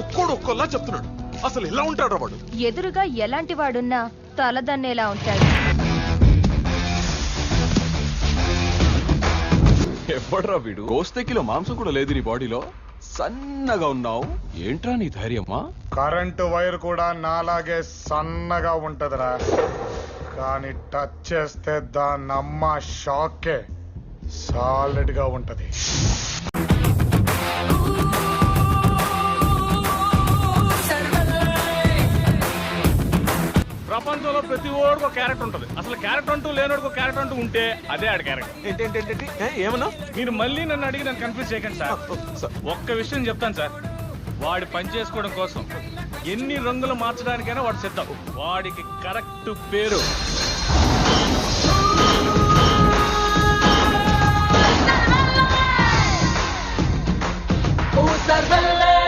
ఒక్కోలా చెప్తున్నాడు. అసలు ఎలా ఉంటాడు వాడు? ఎదురుగా ఎలాంటి వాడున్నా తలదన్నేలా ఉంటాడు. ఎవడ్రా వీడు? కోస్తే కిలో మాంసం కూడా లేదు నీ బాడీలో, సన్నగా ఉన్నావు. ఏంట్రా నీ ధైర్యమా? కరెంటు వైర్ కూడా నాలాగే సన్నగా ఉంటదిరా, కానీ టచ్ చేస్తే దానమ్మ షాకే సాలిడ్ గా ఉంటది. ప్రపంచంలో ప్రతి ఓడికి ఒక క్యారెక్టర్ ఉంటది. అసలు క్యారెక్టర్ అంటూ లేనోడికి ఒక క్యారెక్టర్ అంటూ ఉంటే అదే ఆడి క్యారెక్టర్. ఏంటి ఏమన్నా? మీరు మళ్ళీ నన్ను అడిగి నన్ను కన్ఫ్యూజ్ చేయకండి సార్. ఒక్క విషయం చెప్తాను సార్, వాడి పని చేసుకోవడం కోసం ఎన్ని రంగులు మార్చడానికైనా వాడు సిద్ధం. వాడికి కరెక్ట్ పేరు